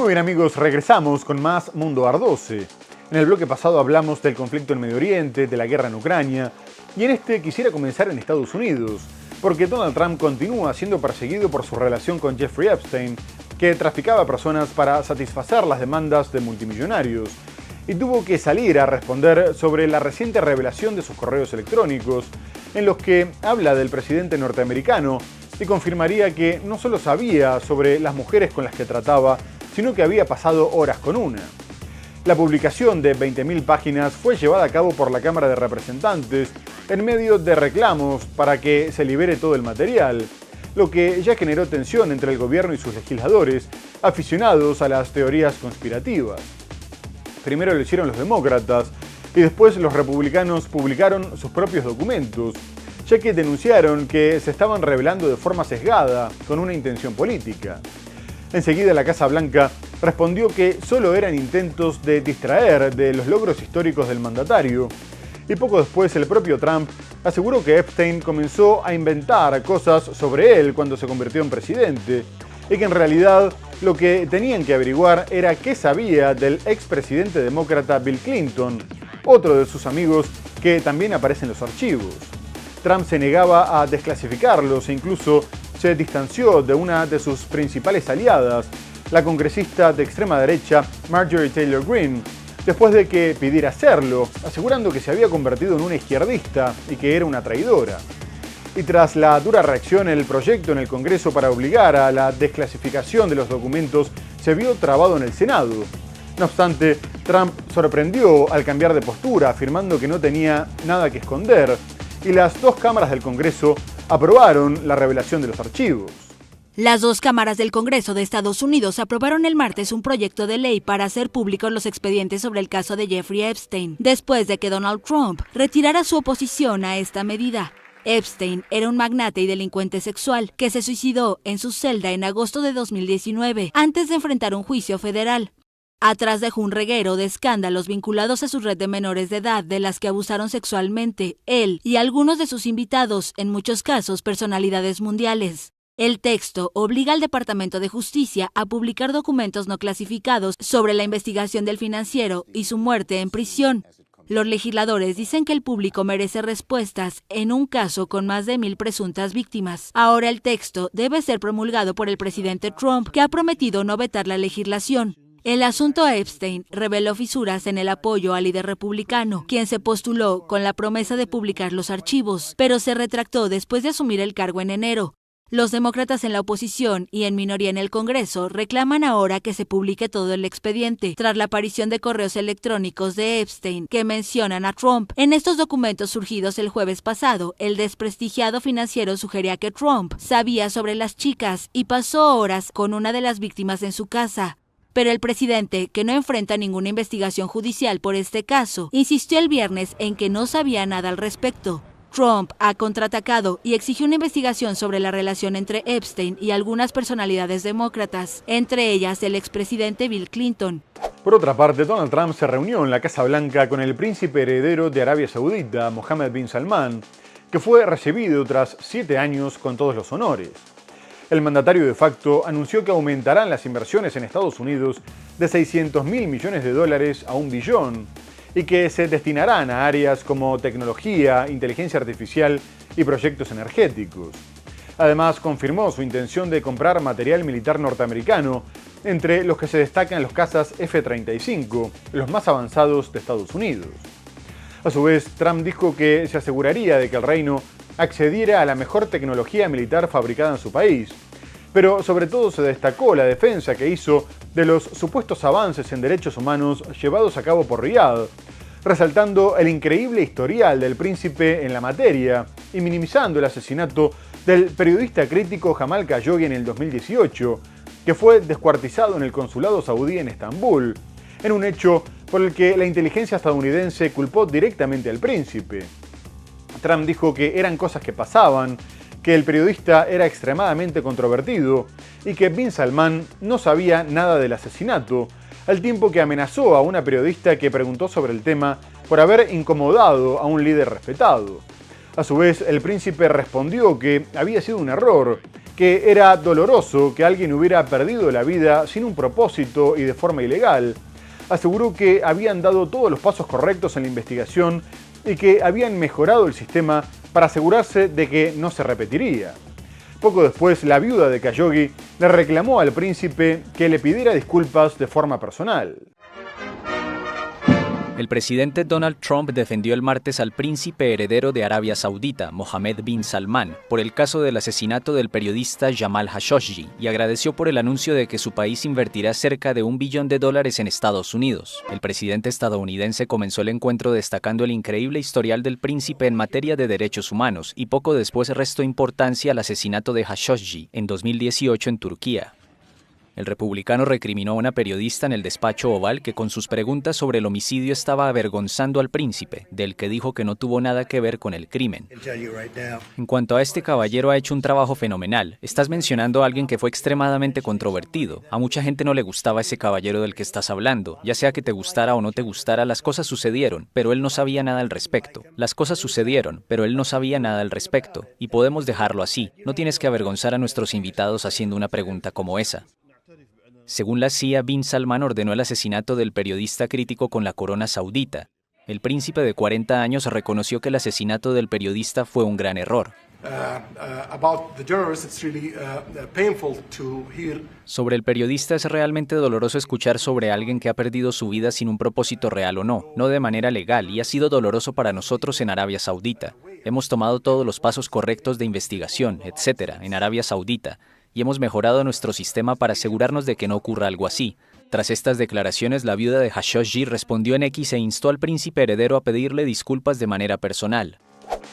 Muy bien amigos, regresamos con más Mundo Ar12. En el bloque pasado hablamos del conflicto en Medio Oriente, de la guerra en Ucrania, y en este quisiera comenzar en Estados Unidos, porque Donald Trump continúa siendo perseguido por su relación con Jeffrey Epstein, que traficaba personas para satisfacer las demandas de multimillonarios, y tuvo que salir a responder sobre la reciente revelación de sus correos electrónicos, en los que habla del presidente norteamericano y confirmaría que no solo sabía sobre las mujeres con las que trataba, sino que había pasado horas con una. La publicación de 20.000 páginas fue llevada a cabo por la Cámara de Representantes en medio de reclamos para que se libere todo el material, lo que ya generó tensión entre el gobierno y sus legisladores, aficionados a las teorías conspirativas. Primero lo hicieron los demócratas y después los republicanos publicaron sus propios documentos, ya que denunciaron que se estaban revelando de forma sesgada, con una intención política. Enseguida la Casa Blanca respondió que solo eran intentos de distraer de los logros históricos del mandatario, y poco después el propio Trump aseguró que Epstein comenzó a inventar cosas sobre él cuando se convirtió en presidente, y que en realidad lo que tenían que averiguar era qué sabía del expresidente demócrata Bill Clinton, otro de sus amigos que también aparece en los archivos. Trump se negaba a desclasificarlos e incluso se distanció de una de sus principales aliadas, la congresista de extrema derecha Marjorie Taylor Greene, después de que pidiera hacerlo, asegurando que se había convertido en una izquierdista y que era una traidora. Y tras la dura reacción, el proyecto en el Congreso para obligar a la desclasificación de los documentos se vio trabado en el Senado. No obstante, Trump sorprendió al cambiar de postura, afirmando que no tenía nada que esconder, y las dos cámaras del Congreso aprobaron la revelación de los archivos. Las dos cámaras del Congreso de Estados Unidos aprobaron el martes un proyecto de ley para hacer públicos los expedientes sobre el caso de Jeffrey Epstein, después de que Donald Trump retirara su oposición a esta medida. Epstein era un magnate y delincuente sexual que se suicidó en su celda en agosto de 2019, antes de enfrentar un juicio federal. Atrás dejó un reguero de escándalos vinculados a su red de menores de edad de las que abusaron sexualmente él y algunos de sus invitados, en muchos casos personalidades mundiales. El texto obliga al Departamento de Justicia a publicar documentos no clasificados sobre la investigación del financiero y su muerte en prisión. Los legisladores dicen que el público merece respuestas en un caso con más de 1,000 presuntas víctimas. Ahora el texto debe ser promulgado por el presidente Trump, que ha prometido no vetar la legislación. El asunto Epstein reveló fisuras en el apoyo al líder republicano, quien se postuló con la promesa de publicar los archivos, pero se retractó después de asumir el cargo en enero. Los demócratas en la oposición y en minoría en el Congreso reclaman ahora que se publique todo el expediente, tras la aparición de correos electrónicos de Epstein que mencionan a Trump. En estos documentos surgidos el jueves pasado, el desprestigiado financiero sugería que Trump sabía sobre las chicas y pasó horas con una de las víctimas en su casa. Pero el presidente, que no enfrenta ninguna investigación judicial por este caso, insistió el viernes en que no sabía nada al respecto. Trump ha contraatacado y exigió una investigación sobre la relación entre Epstein y algunas personalidades demócratas, entre ellas el expresidente Bill Clinton. Por otra parte, Donald Trump se reunió en la Casa Blanca con el príncipe heredero de Arabia Saudita, Mohammed bin Salman, que fue recibido tras 7 años con todos los honores. El mandatario de facto anunció que aumentarán las inversiones en Estados Unidos de $600.000 millones a $1 billón y que se destinarán a áreas como tecnología, inteligencia artificial y proyectos energéticos. Además, confirmó su intención de comprar material militar norteamericano, entre los que se destacan los cazas F-35, los más avanzados de Estados Unidos. A su vez, Trump dijo que se aseguraría de que el reino accediera a la mejor tecnología militar fabricada en su país, pero sobre todo se destacó la defensa que hizo de los supuestos avances en derechos humanos llevados a cabo por Riad, resaltando el increíble historial del príncipe en la materia y minimizando el asesinato del periodista crítico Jamal Khashoggi en el 2018, que fue descuartizado en el consulado saudí en Estambul, en un hecho por el que la inteligencia estadounidense culpó directamente al príncipe. Trump dijo que eran cosas que pasaban, que el periodista era extremadamente controvertido y que bin Salman no sabía nada del asesinato, al tiempo que amenazó a una periodista que preguntó sobre el tema por haber incomodado a un líder respetado. A su vez, el príncipe respondió que había sido un error, que que era doloroso que alguien hubiera perdido la vida sin un propósito y de forma ilegal. Aseguró que habían dado todos los pasos correctos en la investigación y que habían mejorado el sistema para asegurarse de que no se repetiría. Poco después, la viuda de Khashoggi le reclamó al príncipe que le pidiera disculpas de forma personal. El presidente Donald Trump defendió el martes al príncipe heredero de Arabia Saudita, Mohammed bin Salman, por el caso del asesinato del periodista Jamal Khashoggi y agradeció por el anuncio de que su país invertirá cerca de $1 billón en Estados Unidos. El presidente estadounidense comenzó el encuentro destacando el increíble historial del príncipe en materia de derechos humanos y poco después restó importancia al asesinato de Khashoggi en 2018 en Turquía. El republicano recriminó a una periodista en el despacho Oval que con sus preguntas sobre el homicidio estaba avergonzando al príncipe, del que dijo que no tuvo nada que ver con el crimen. En cuanto a este caballero, ha hecho un trabajo fenomenal. Estás mencionando a alguien que fue extremadamente controvertido. A mucha gente no le gustaba ese caballero del que estás hablando. Ya sea que te gustara o no te gustara, las cosas sucedieron, pero él no sabía nada al respecto. Las cosas sucedieron, pero él no sabía nada al respecto. Y podemos dejarlo así. No tienes que avergonzar a nuestros invitados haciendo una pregunta como esa. Según la CIA, bin Salman ordenó el asesinato del periodista crítico con la corona saudita. El príncipe de 40 años reconoció que el asesinato del periodista fue un gran error. Sobre el periodista es realmente doloroso escuchar sobre alguien que ha perdido su vida sin un propósito real o no de manera legal, y ha sido doloroso para nosotros en Arabia Saudita. Hemos tomado todos los pasos correctos de investigación, etc., en Arabia Saudita, y hemos mejorado nuestro sistema para asegurarnos de que no ocurra algo así. Tras estas declaraciones, la viuda de Khashoggi respondió en X e instó al príncipe heredero a pedirle disculpas de manera personal.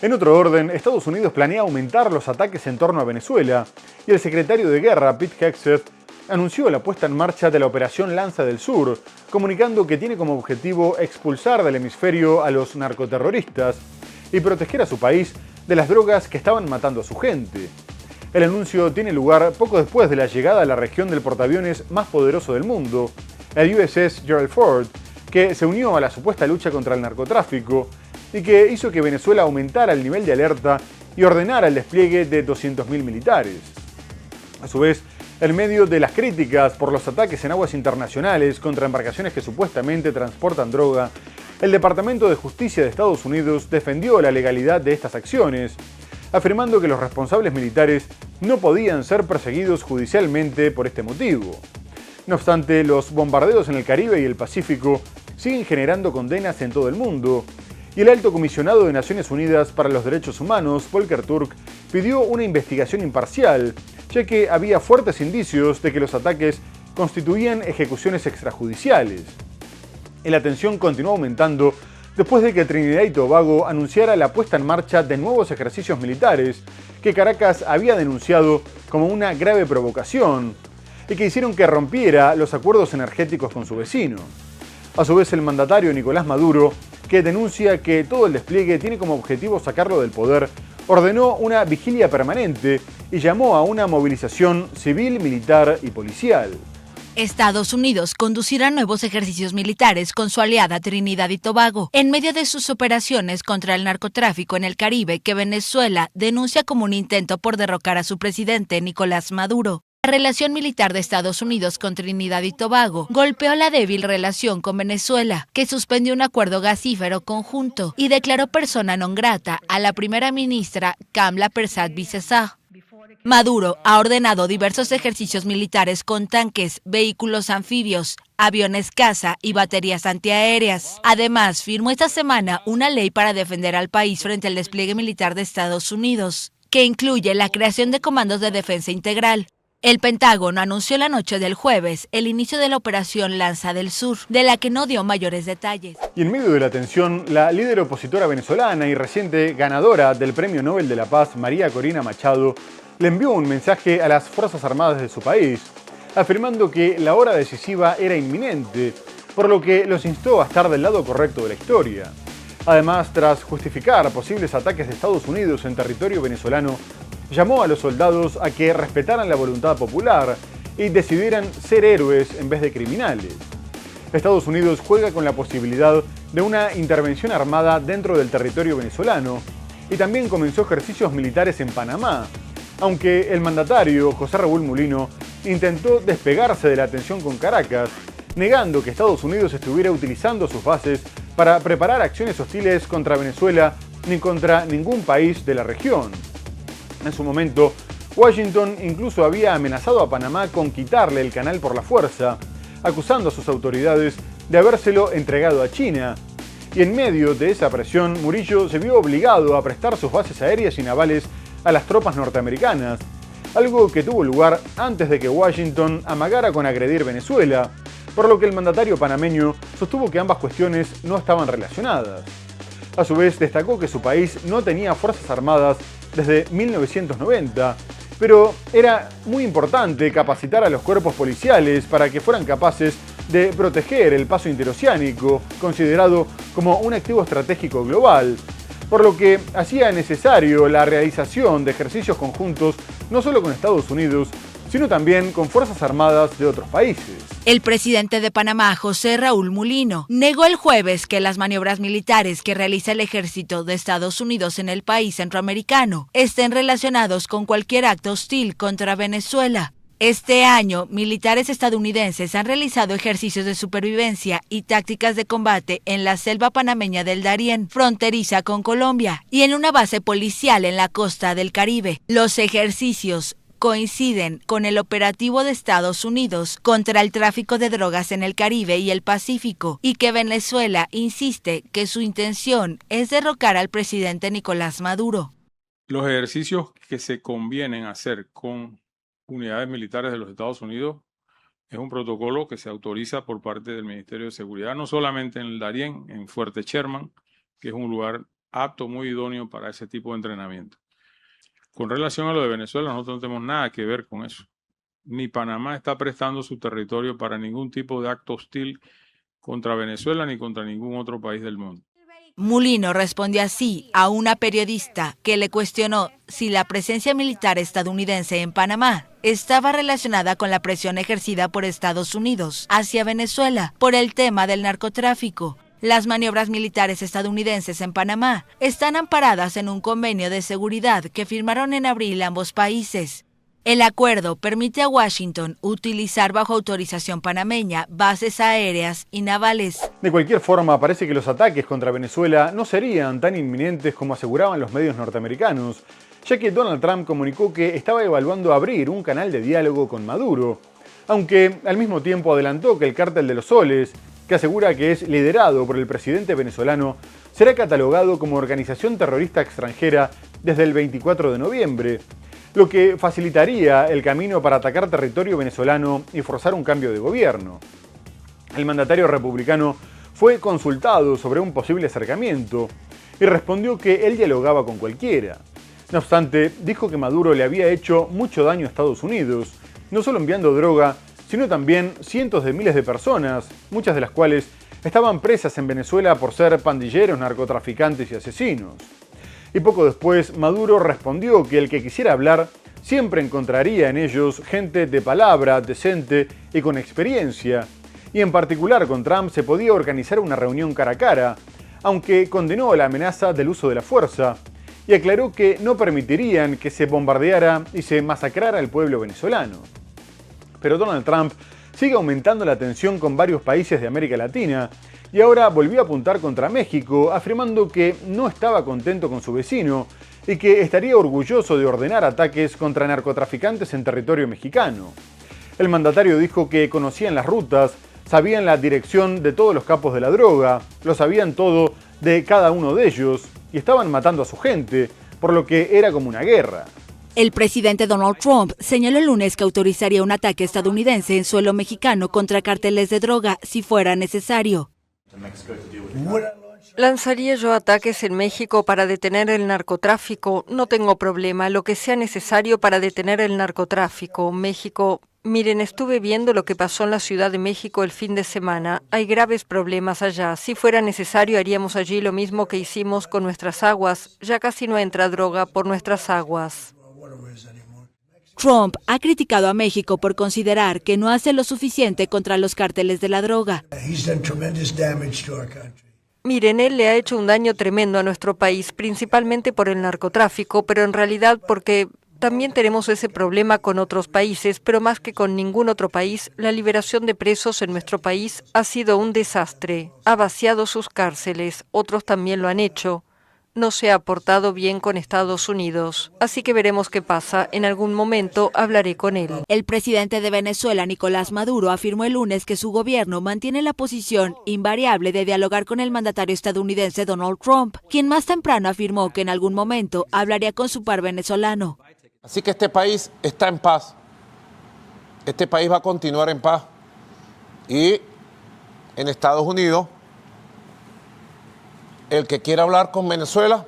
En otro orden, Estados Unidos planea aumentar los ataques en torno a Venezuela y el secretario de Guerra, Pete Hegseth, anunció la puesta en marcha de la Operación Lanza del Sur, comunicando que tiene como objetivo expulsar del hemisferio a los narcoterroristas y proteger a su país de las drogas que estaban matando a su gente. El anuncio tiene lugar poco después de la llegada a la región del portaaviones más poderoso del mundo, el USS Gerald Ford, que se unió a la supuesta lucha contra el narcotráfico y que hizo que Venezuela aumentara el nivel de alerta y ordenara el despliegue de 200.000 militares. A su vez, en medio de las críticas por los ataques en aguas internacionales contra embarcaciones que supuestamente transportan droga, el Departamento de Justicia de Estados Unidos defendió la legalidad de estas acciones, afirmando que los responsables militares no podían ser perseguidos judicialmente por este motivo. No obstante, los bombardeos en el Caribe y el Pacífico siguen generando condenas en todo el mundo, y el alto comisionado de Naciones Unidas para los Derechos Humanos, Volker Turk, pidió una investigación imparcial, ya que había fuertes indicios de que los ataques constituían ejecuciones extrajudiciales. La tensión continuó aumentando después de que Trinidad y Tobago anunciara la puesta en marcha de nuevos ejercicios militares que Caracas había denunciado como una grave provocación y que hicieron que rompiera los acuerdos energéticos con su vecino. A su vez, el mandatario Nicolás Maduro, que denuncia que todo el despliegue tiene como objetivo sacarlo del poder, ordenó una vigilia permanente y llamó a una movilización civil, militar y policial. Estados Unidos conducirá nuevos ejercicios militares con su aliada Trinidad y Tobago en medio de sus operaciones contra el narcotráfico en el Caribe que Venezuela denuncia como un intento por derrocar a su presidente Nicolás Maduro. La relación militar de Estados Unidos con Trinidad y Tobago golpeó la débil relación con Venezuela, que suspendió un acuerdo gasífero conjunto y declaró persona non grata a la primera ministra Kamla Persad-Bissessar. Maduro ha ordenado diversos ejercicios militares con tanques, vehículos anfibios, aviones caza y baterías antiaéreas. Además, firmó esta semana una ley para defender al país frente al despliegue militar de Estados Unidos, que incluye la creación de comandos de defensa integral. El Pentágono anunció la noche del jueves el inicio de la Operación Lanza del Sur, de la que no dio mayores detalles. Y en medio de la tensión, la líder opositora venezolana y reciente ganadora del Premio Nobel de la Paz, María Corina Machado, le envió un mensaje a las Fuerzas Armadas de su país, afirmando que la hora decisiva era inminente, por lo que los instó a estar del lado correcto de la historia. Además, tras justificar posibles ataques de Estados Unidos en territorio venezolano, llamó a los soldados a que respetaran la voluntad popular y decidieran ser héroes en vez de criminales. Estados Unidos juega con la posibilidad de una intervención armada dentro del territorio venezolano y también comenzó ejercicios militares en Panamá, aunque el mandatario, José Raúl Mulino, intentó despegarse de la tensión con Caracas, negando que Estados Unidos estuviera utilizando sus bases para preparar acciones hostiles contra Venezuela ni contra ningún país de la región. En su momento, Washington incluso había amenazado a Panamá con quitarle el canal por la fuerza, acusando a sus autoridades de habérselo entregado a China. Y en medio de esa presión, Murillo se vio obligado a prestar sus bases aéreas y navales a las tropas norteamericanas, algo que tuvo lugar antes de que Washington amagara con agredir Venezuela, por lo que el mandatario panameño sostuvo que ambas cuestiones no estaban relacionadas. A su vez, destacó que su país no tenía fuerzas armadas desde 1990, pero era muy importante capacitar a los cuerpos policiales para que fueran capaces de proteger el paso interoceánico, considerado como un activo estratégico global, por lo que hacía necesario la realización de ejercicios conjuntos no solo con Estados Unidos, sino también con fuerzas armadas de otros países. El presidente de Panamá, José Raúl Mulino, negó el jueves que las maniobras militares que realiza el ejército de Estados Unidos en el país centroamericano estén relacionados con cualquier acto hostil contra Venezuela. Este año, militares estadounidenses han realizado ejercicios de supervivencia y tácticas de combate en la selva panameña del Darién, fronteriza con Colombia, y en una base policial en la costa del Caribe. Los ejercicios coinciden con el operativo de Estados Unidos contra el tráfico de drogas en el Caribe y el Pacífico, y que Venezuela insiste que su intención es derrocar al presidente Nicolás Maduro. Los ejercicios que se convienen hacer con unidades militares de los Estados Unidos es un protocolo que se autoriza por parte del Ministerio de Seguridad, no solamente en el Darién, en Fuerte Sherman, que es un lugar apto, muy idóneo para ese tipo de entrenamiento. Con relación a lo de Venezuela, nosotros no tenemos nada que ver con eso. Ni Panamá está prestando su territorio para ningún tipo de acto hostil contra Venezuela ni contra ningún otro país del mundo. Mulino respondió así a una periodista que le cuestionó si la presencia militar estadounidense en Panamá estaba relacionada con la presión ejercida por Estados Unidos hacia Venezuela por el tema del narcotráfico. Las maniobras militares estadounidenses en Panamá están amparadas en un convenio de seguridad que firmaron en abril ambos países. El acuerdo permite a Washington utilizar bajo autorización panameña bases aéreas y navales. De cualquier forma, parece que los ataques contra Venezuela no serían tan inminentes como aseguraban los medios norteamericanos, ya que Donald Trump comunicó que estaba evaluando abrir un canal de diálogo con Maduro, aunque al mismo tiempo adelantó que el Cártel de los Soles, que asegura que es liderado por el presidente venezolano, será catalogado como organización terrorista extranjera desde el 24 de noviembre, lo que facilitaría el camino para atacar territorio venezolano y forzar un cambio de gobierno. El mandatario republicano fue consultado sobre un posible acercamiento y respondió que él dialogaba con cualquiera. No obstante, dijo que Maduro le había hecho mucho daño a Estados Unidos, no solo enviando droga, sino también cientos de miles de personas, muchas de las cuales estaban presas en Venezuela por ser pandilleros, narcotraficantes y asesinos. Y poco después, Maduro respondió que el que quisiera hablar siempre encontraría en ellos gente de palabra, decente y con experiencia. Y en particular con Trump se podía organizar una reunión cara a cara, aunque condenó la amenaza del uso de la fuerza y aclaró que no permitirían que se bombardeara y se masacrara al pueblo venezolano. Pero Donald Trump sigue aumentando la tensión con varios países de América Latina y ahora volvió a apuntar contra México, afirmando que no estaba contento con su vecino y que estaría orgulloso de ordenar ataques contra narcotraficantes en territorio mexicano. El mandatario dijo que conocían las rutas, sabían la dirección de todos los capos de la droga, lo sabían todo de cada uno de ellos y estaban matando a su gente, por lo que era como una guerra. El presidente Donald Trump señaló el lunes que autorizaría un ataque estadounidense en suelo mexicano contra cárteles de droga si fuera necesario. Lanzaría yo ataques en México para detener el narcotráfico. No tengo problema, lo que sea necesario para detener el narcotráfico. México, miren, estuve viendo lo que pasó en la Ciudad de México el fin de semana. Hay graves problemas allá. Si fuera necesario, haríamos allí lo mismo que hicimos con nuestras aguas. Ya casi no entra droga por nuestras aguas. Trump ha criticado a México por considerar que no hace lo suficiente contra los cárteles de la droga. Miren, él le ha hecho un daño tremendo a nuestro país, principalmente por el narcotráfico, pero en realidad porque También tenemos ese problema con otros países, pero más que con ningún otro país, la liberación de presos en nuestro país ha sido un desastre. Ha vaciado sus cárceles, otros también lo han hecho. No se ha portado bien con Estados Unidos, así que veremos qué pasa. En algún momento hablaré con él. El presidente de Venezuela, Nicolás Maduro, afirmó el lunes que su gobierno mantiene la posición invariable de dialogar con el mandatario estadounidense Donald Trump, quien más temprano afirmó que en algún momento hablaría con su par venezolano. Así que este país está en paz. Este país va a continuar en paz. Y en Estados Unidos, el que quiera hablar con Venezuela,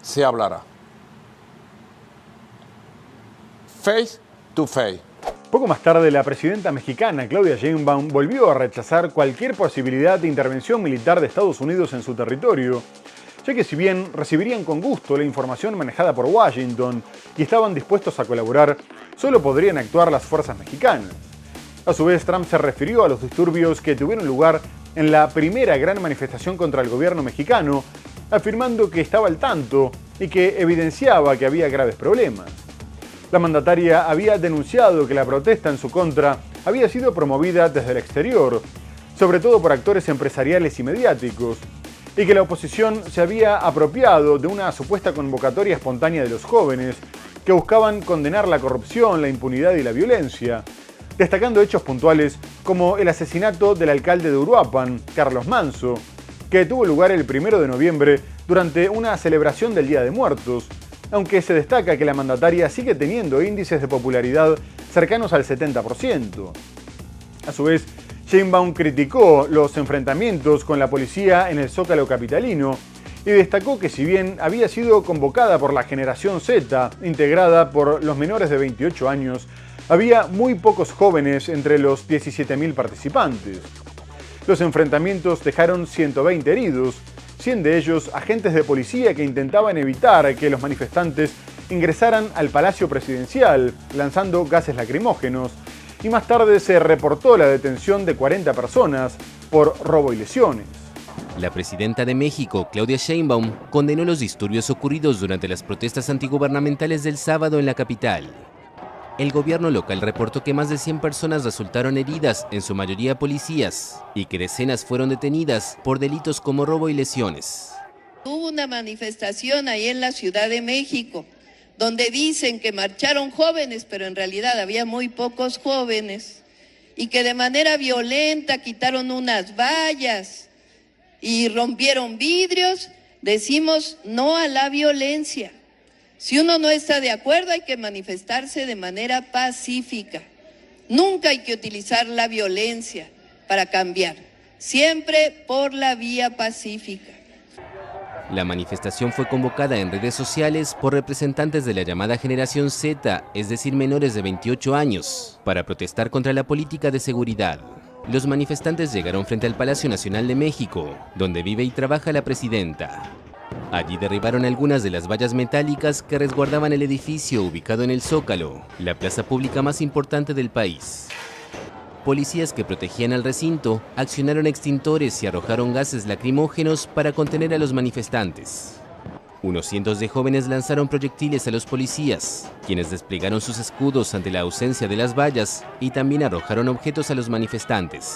se hablará. Face to face. Poco más tarde, la presidenta mexicana, Claudia Sheinbaum, volvió a rechazar cualquier posibilidad de intervención militar de Estados Unidos en su territorio, ya que si bien recibirían con gusto la información manejada por Washington y estaban dispuestos a colaborar, solo podrían actuar las fuerzas mexicanas. A su vez, Trump se refirió a los disturbios que tuvieron lugar en la primera gran manifestación contra el gobierno mexicano, afirmando que estaba al tanto y que evidenciaba que había graves problemas. La mandataria había denunciado que la protesta en su contra había sido promovida desde el exterior, sobre todo por actores empresariales y mediáticos, y que la oposición se había apropiado de una supuesta convocatoria espontánea de los jóvenes que buscaban condenar la corrupción, la impunidad y la violencia, destacando hechos puntuales como el asesinato del alcalde de Uruapan, Carlos Manso, que tuvo lugar el 1 de noviembre durante una celebración del Día de Muertos, aunque se destaca que la mandataria sigue teniendo índices de popularidad cercanos al 70%. A su vez, Sheinbaum criticó los enfrentamientos con la policía en el Zócalo capitalino y destacó que si bien había sido convocada por la generación Z, integrada por los menores de 28 años, había muy pocos jóvenes entre los 17.000 participantes. Los enfrentamientos dejaron 120 heridos, 100 de ellos agentes de policía que intentaban evitar que los manifestantes ingresaran al Palacio Presidencial, lanzando gases lacrimógenos, y más tarde se reportó la detención de 40 personas por robo y lesiones. La presidenta de México, Claudia Sheinbaum, condenó los disturbios ocurridos durante las protestas antigubernamentales del sábado en la capital. El gobierno local reportó que más de 100 personas resultaron heridas, en su mayoría policías, y que decenas fueron detenidas por delitos como robo y lesiones. Hubo una manifestación ahí en la Ciudad de México, donde dicen que marcharon jóvenes, pero en realidad había muy pocos jóvenes, y que de manera violenta quitaron unas vallas y rompieron vidrios. Decimos no a la violencia. Si uno no está de acuerdo, hay que manifestarse de manera pacífica. Nunca hay que utilizar la violencia para cambiar, siempre por la vía pacífica. La manifestación fue convocada en redes sociales por representantes de la llamada generación Z, es decir, menores de 28 años, para protestar contra la política de seguridad. Los manifestantes llegaron frente al Palacio Nacional de México, donde vive y trabaja la presidenta. Allí derribaron algunas de las vallas metálicas que resguardaban el edificio ubicado en el Zócalo, la plaza pública más importante del país. Policías que protegían al recinto accionaron extintores y arrojaron gases lacrimógenos para contener a los manifestantes. Unos cientos de jóvenes lanzaron proyectiles a los policías, quienes desplegaron sus escudos ante la ausencia de las vallas y también arrojaron objetos a los manifestantes.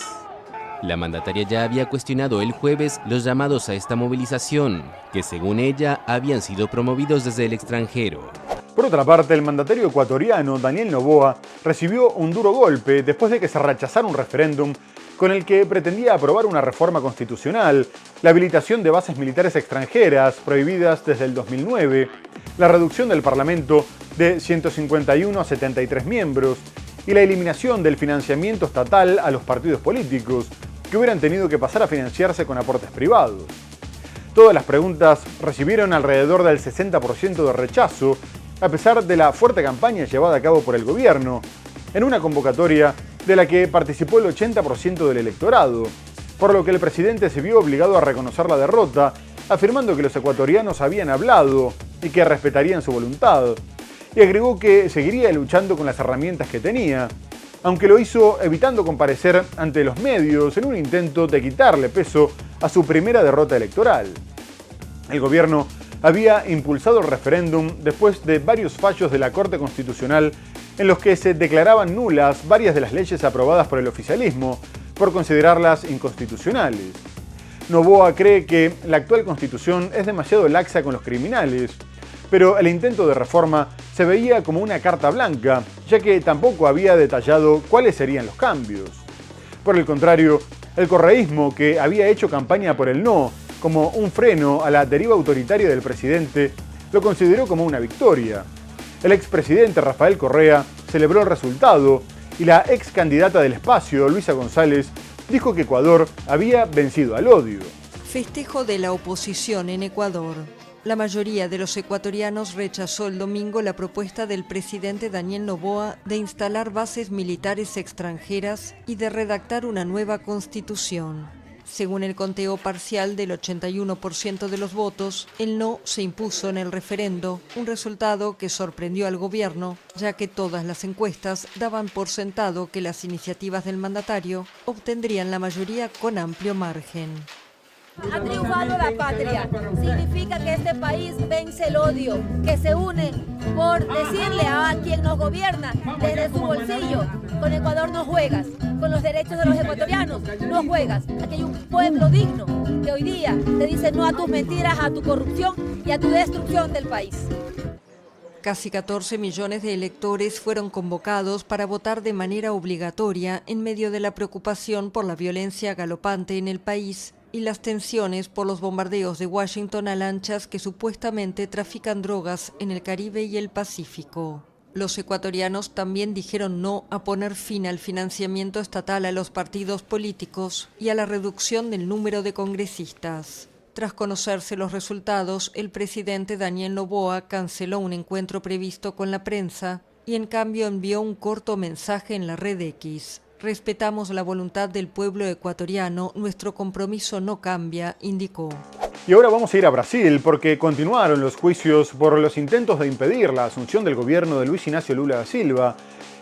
La mandataria ya había cuestionado el jueves los llamados a esta movilización, que según ella habían sido promovidos desde el extranjero. Por otra parte, el mandatario ecuatoriano Daniel Noboa recibió un duro golpe después de que se rechazara un referéndum con el que pretendía aprobar una reforma constitucional, la habilitación de bases militares extranjeras prohibidas desde el 2009, la reducción del Parlamento de 151 a 73 miembros y la eliminación del financiamiento estatal a los partidos políticos, que hubieran tenido que pasar a financiarse con aportes privados. Todas las preguntas recibieron alrededor del 60% de rechazo, a pesar de la fuerte campaña llevada a cabo por el gobierno, en una convocatoria de la que participó el 80% del electorado, por lo que el presidente se vio obligado a reconocer la derrota, afirmando que los ecuatorianos habían hablado y que respetarían su voluntad, y agregó que seguiría luchando con las herramientas que tenía, aunque lo hizo evitando comparecer ante los medios en un intento de quitarle peso a su primera derrota electoral. El gobierno había impulsado el referéndum después de varios fallos de la Corte Constitucional en los que se declaraban nulas varias de las leyes aprobadas por el oficialismo por considerarlas inconstitucionales. Noboa cree que la actual Constitución es demasiado laxa con los criminales, pero el intento de reforma se veía como una carta blanca, ya que tampoco había detallado cuáles serían los cambios. Por el contrario, el correísmo, que había hecho campaña por el no como un freno a la deriva autoritaria del presidente, lo consideró como una victoria. El expresidente Rafael Correa celebró el resultado y la ex candidata del espacio, Luisa González, dijo que Ecuador había vencido al odio. Festejo de la oposición en Ecuador. La mayoría de los ecuatorianos rechazó el domingo la propuesta del presidente Daniel Noboa de instalar bases militares extranjeras y de redactar una nueva constitución. Según el conteo parcial del 81% de los votos, el no se impuso en el referendo, un resultado que sorprendió al gobierno, ya que todas las encuestas daban por sentado que las iniciativas del mandatario obtendrían la mayoría con amplio margen. Ha triunfado la patria. Significa que este país vence el odio, que se une por decirle a quien nos gobierna desde su bolsillo: con Ecuador no juegas, con los derechos de los ecuatorianos no juegas. Aquí hay un pueblo digno que hoy día te dice no a tus mentiras, a tu corrupción y a tu destrucción del país. Casi 14 millones de electores fueron convocados para votar de manera obligatoria en medio de la preocupación por la violencia galopante en el país y las tensiones por los bombardeos de Washington a lanchas que supuestamente trafican drogas en el Caribe y el Pacífico. Los ecuatorianos también dijeron no a poner fin al financiamiento estatal a los partidos políticos y a la reducción del número de congresistas. Tras conocerse los resultados, el presidente Daniel Noboa canceló un encuentro previsto con la prensa y en cambio envió un corto mensaje en la red X. Respetamos la voluntad del pueblo ecuatoriano, nuestro compromiso no cambia, indicó. Y ahora vamos a ir a Brasil porque continuaron los juicios por los intentos de impedir la asunción del gobierno de Luis Inácio Lula da Silva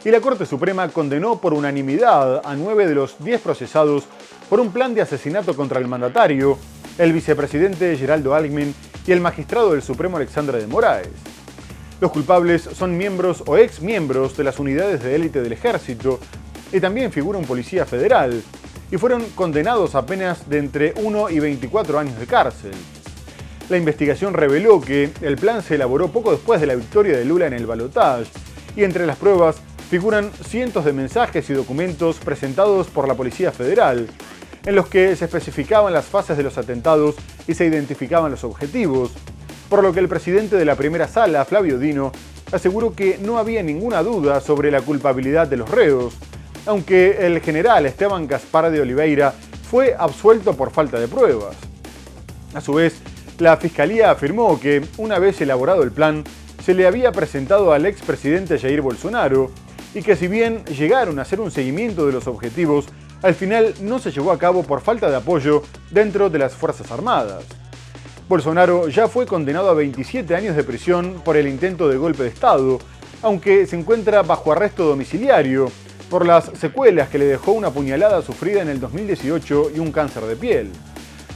y la Corte Suprema condenó por unanimidad a 9 de los 10 procesados por un plan de asesinato contra el mandatario, el vicepresidente Geraldo Alckmin y el magistrado del Supremo Alexandre de Moraes. Los culpables son miembros o exmiembros de las unidades de élite del ejército y también figura un policía federal, y fueron condenados a penas de entre 1 y 24 años de cárcel. La investigación reveló que el plan se elaboró poco después de la victoria de Lula en el balotaje, y entre las pruebas figuran cientos de mensajes y documentos presentados por la Policía Federal, en los que se especificaban las fases de los atentados y se identificaban los objetivos, por lo que el presidente de la primera sala, Flavio Dino, aseguró que no había ninguna duda sobre la culpabilidad de los reos, aunque el general Esteban Gaspar de Oliveira fue absuelto por falta de pruebas. A su vez, la Fiscalía afirmó que, una vez elaborado el plan, se le había presentado al expresidente Jair Bolsonaro y que si bien llegaron a hacer un seguimiento de los objetivos, al final no se llevó a cabo por falta de apoyo dentro de las Fuerzas Armadas. Bolsonaro ya fue condenado a 27 años de prisión por el intento de golpe de Estado, aunque se encuentra bajo arresto domiciliario por las secuelas que le dejó una puñalada sufrida en el 2018 y un cáncer de piel.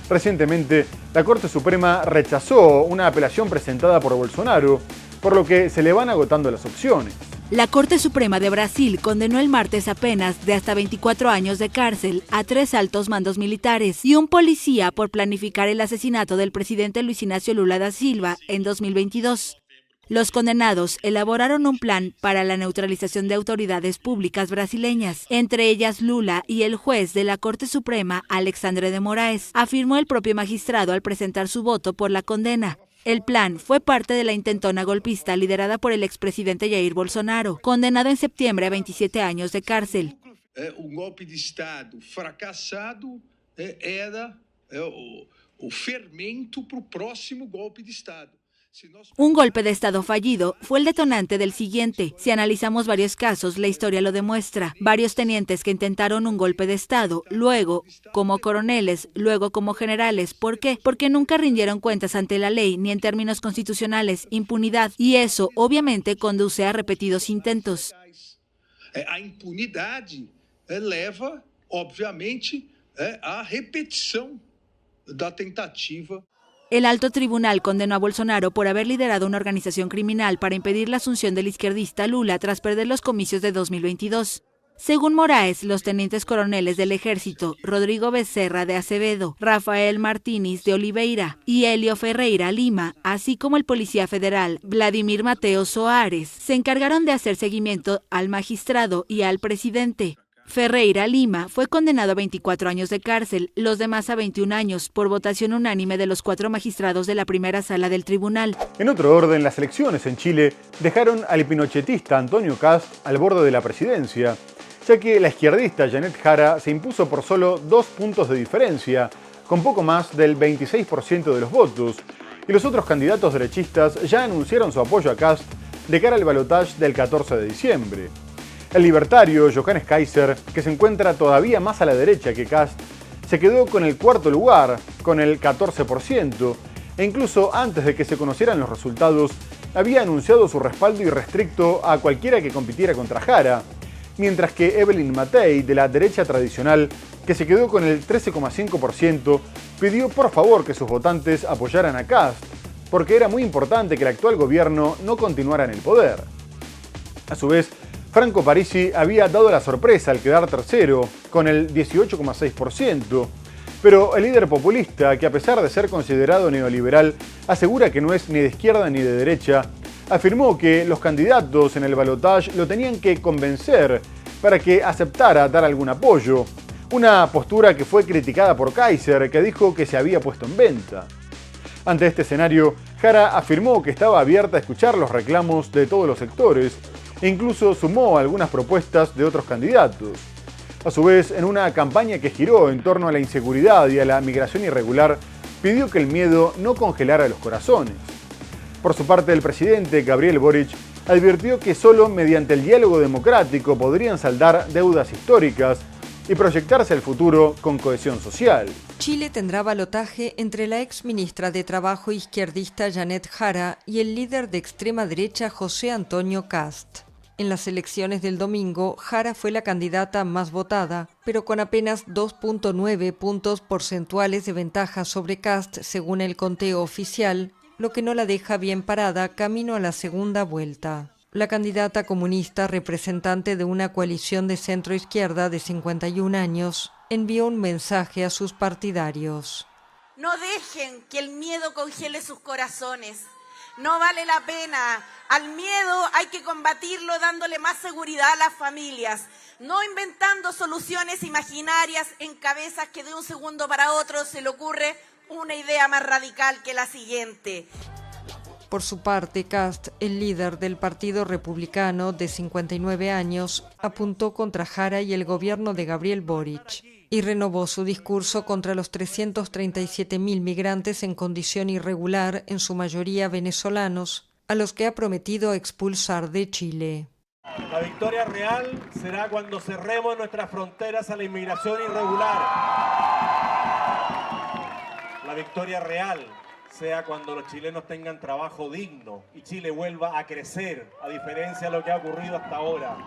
Recientemente, la Corte Suprema rechazó una apelación presentada por Bolsonaro, por lo que se le van agotando las opciones. La Corte Suprema de Brasil condenó el martes a penas de hasta 24 años de cárcel a 3 altos mandos militares y un policía por planificar el asesinato del presidente Luis Inácio Lula da Silva en 2022. Los condenados elaboraron un plan para la neutralización de autoridades públicas brasileñas, entre ellas Lula y el juez de la Corte Suprema, Alexandre de Moraes, afirmó el propio magistrado al presentar su voto por la condena. El plan fue parte de la intentona golpista liderada por el expresidente Jair Bolsonaro, condenado en septiembre a 27 años de cárcel. Un golpe de Estado fracasado era o fermento para o próximo golpe de Estado. Un golpe de Estado fallido fue el detonante del siguiente. Si analizamos varios casos, la historia lo demuestra. Varios tenientes que intentaron un golpe de Estado, luego como coroneles, luego como generales. ¿Por qué? Porque nunca rindieron cuentas ante la ley, ni en términos constitucionales, impunidad. Y eso, obviamente, conduce a repetidos intentos. A impunidade leva, obviamente, a repetição da tentativa El alto tribunal condenó a Bolsonaro por haber liderado una organización criminal para impedir la asunción del izquierdista Lula tras perder los comicios de 2022. Según Moraes, los tenientes coroneles del ejército, Rodrigo Becerra de Acevedo, Rafael Martínez de Oliveira y Helio Ferreira Lima, así como el policía federal Vladimir Mateo Soares, se encargaron de hacer seguimiento al magistrado y al presidente. Ferreira Lima fue condenado a 24 años de cárcel, los demás a 21 años, por votación unánime de los 4 magistrados de la primera sala del tribunal. En otro orden, las elecciones en Chile dejaron al pinochetista Antonio Kast al borde de la presidencia, ya que la izquierdista Janet Jara se impuso por solo 2 puntos de diferencia, con poco más del 26% de los votos, y los otros candidatos derechistas ya anunciaron su apoyo a Kast de cara al balotaje del 14 de diciembre. El libertario Johannes Kaiser, que se encuentra todavía más a la derecha que Kast, se quedó con el cuarto lugar, con el 14%, e incluso antes de que se conocieran los resultados, había anunciado su respaldo irrestricto a cualquiera que compitiera contra Jara, mientras que Evelyn Matei, de la derecha tradicional, que se quedó con el 13,5%, pidió por favor que sus votantes apoyaran a Kast, porque era muy importante que el actual gobierno no continuara en el poder. A su vez, Franco Parisi había dado la sorpresa al quedar tercero, con el 18,6%, pero el líder populista, que a pesar de ser considerado neoliberal, asegura que no es ni de izquierda ni de derecha, afirmó que los candidatos en el balotaje lo tenían que convencer para que aceptara dar algún apoyo, una postura que fue criticada por Kaiser, que dijo que se había puesto en venta. Ante este escenario, Jara afirmó que estaba abierta a escuchar los reclamos de todos los sectores, e incluso sumó algunas propuestas de otros candidatos. A su vez, en una campaña que giró en torno a la inseguridad y a la migración irregular, pidió que el miedo no congelara los corazones. Por su parte, el presidente Gabriel Boric advirtió que solo mediante el diálogo democrático podrían saldar deudas históricas y proyectarse al futuro con cohesión social. Chile tendrá balotaje entre la ex ministra de Trabajo izquierdista Janet Jara y el líder de extrema derecha José Antonio Kast. En las elecciones del domingo, Jara fue la candidata más votada, pero con apenas 2,9 puntos porcentuales de ventaja sobre Kast según el conteo oficial, lo que no la deja bien parada camino a la segunda vuelta. La candidata comunista, representante de una coalición de centro-izquierda de 51 años, envió un mensaje a sus partidarios. No dejen que el miedo congele sus corazones. No vale la pena. Al miedo hay que combatirlo dándole más seguridad a las familias, no inventando soluciones imaginarias en cabezas que de un segundo para otro se le ocurre una idea más radical que la siguiente. Por su parte, Kast, el líder del Partido Republicano de 59 años, apuntó contra Jara y el gobierno de Gabriel Boric y renovó su discurso contra los 337.000 migrantes en condición irregular, en su mayoría venezolanos, a los que ha prometido expulsar de Chile. La victoria real será cuando cerremos nuestras fronteras a la inmigración irregular. La victoria real sea cuando los chilenos tengan trabajo digno y Chile vuelva a crecer, a diferencia de lo que ha ocurrido hasta ahora.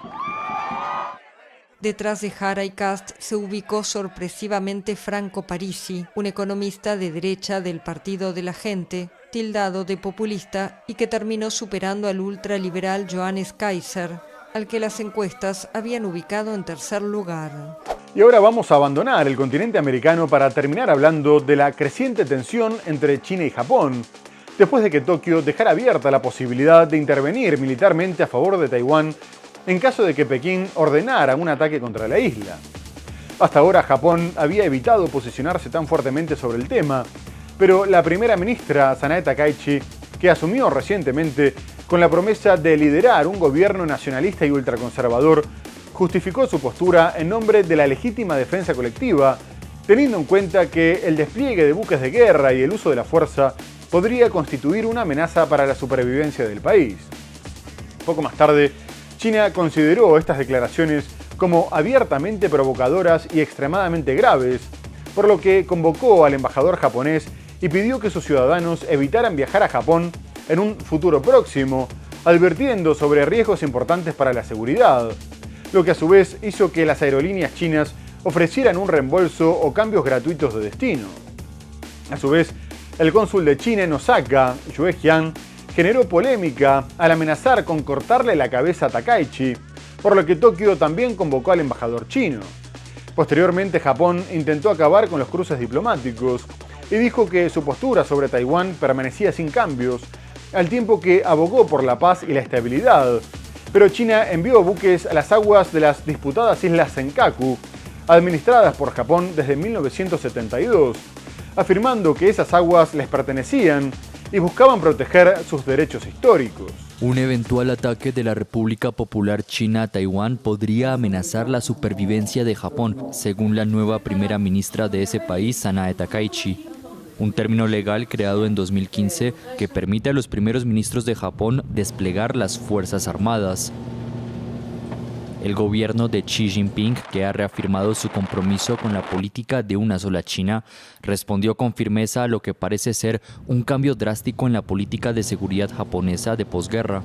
Detrás de Jara y Kast se ubicó sorpresivamente Franco Parisi, un economista de derecha del Partido de la Gente, tildado de populista y que terminó superando al ultraliberal Johannes Kaiser, al que las encuestas habían ubicado en tercer lugar. Y ahora vamos a abandonar el continente americano para terminar hablando de la creciente tensión entre China y Japón, después de que Tokio dejara abierta la posibilidad de intervenir militarmente a favor de Taiwán en caso de que Pekín ordenara un ataque contra la isla. Hasta ahora Japón había evitado posicionarse tan fuertemente sobre el tema, pero la primera ministra Sanae Takaichi, que asumió recientemente con la promesa de liderar un gobierno nacionalista y ultraconservador, justificó su postura en nombre de la legítima defensa colectiva, teniendo en cuenta que el despliegue de buques de guerra y el uso de la fuerza podría constituir una amenaza para la supervivencia del país. Poco más tarde, China consideró estas declaraciones como abiertamente provocadoras y extremadamente graves, por lo que convocó al embajador japonés y pidió que sus ciudadanos evitaran viajar a Japón en un futuro próximo, advirtiendo sobre riesgos importantes para la seguridad, lo que a su vez hizo que las aerolíneas chinas ofrecieran un reembolso o cambios gratuitos de destino. A su vez, El cónsul de China en Osaka, Yue Jian, generó polémica al amenazar con cortarle la cabeza a Takaichi, por lo que Tokio también convocó al embajador chino. Posteriormente, Japón intentó acabar con los cruces diplomáticos y dijo que su postura sobre Taiwán permanecía sin cambios, al tiempo que abogó por la paz y la estabilidad. Pero China envió buques a las aguas de las disputadas islas Senkaku, administradas por Japón desde 1972, afirmando que esas aguas les pertenecían y buscaban proteger sus derechos históricos. Un eventual ataque de la República Popular China a Taiwán podría amenazar la supervivencia de Japón, según la nueva primera ministra de ese país, Sanae Takaichi. Un término legal creado en 2015 que permite a los primeros ministros de Japón desplegar las Fuerzas Armadas. El gobierno de Xi Jinping, que ha reafirmado su compromiso con la política de una sola China, respondió con firmeza a lo que parece ser un cambio drástico en la política de seguridad japonesa de posguerra.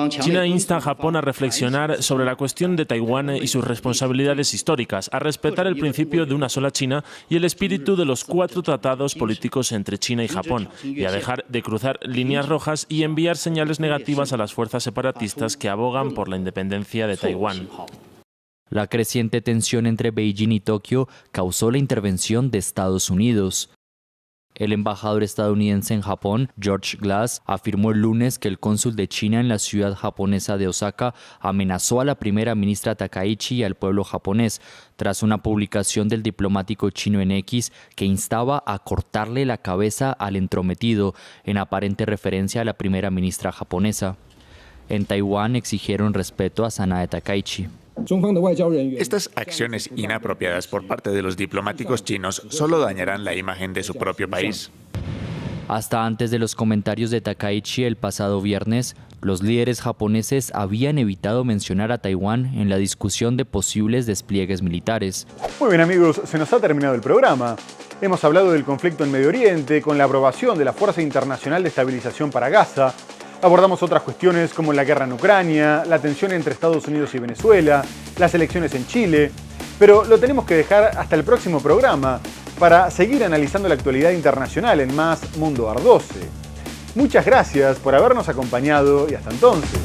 China insta a Japón a reflexionar sobre la cuestión de Taiwán y sus responsabilidades históricas, a respetar el principio de una sola China y el espíritu de los 4 tratados políticos entre China y Japón, y a dejar de cruzar líneas rojas y enviar señales negativas a las fuerzas separatistas que abogan por la independencia de Taiwán. La creciente tensión entre Beijing y Tokio causó la intervención de Estados Unidos. El embajador estadounidense en Japón, George Glass, afirmó el lunes que el cónsul de China en la ciudad japonesa de Osaka amenazó a la primera ministra Takaichi y al pueblo japonés, tras una publicación del diplomático chino en X que instaba a cortarle la cabeza al entrometido, en aparente referencia a la primera ministra japonesa. En Taiwán exigieron respeto a Sanae Takaichi. Estas acciones inapropiadas por parte de los diplomáticos chinos solo dañarán la imagen de su propio país. Hasta antes de los comentarios de Takaichi el pasado viernes, los líderes japoneses habían evitado mencionar a Taiwán en la discusión de posibles despliegues militares. Muy bien amigos, se nos ha terminado el programa. Hemos hablado del conflicto en Medio Oriente con la aprobación de la Fuerza Internacional de Estabilización para Gaza. Abordamos otras cuestiones como la guerra en Ucrania, la tensión entre Estados Unidos y Venezuela, las elecciones en Chile, pero lo tenemos que dejar hasta el próximo programa para seguir analizando la actualidad internacional en más Mundo Ar 12. Muchas gracias por habernos acompañado y hasta entonces.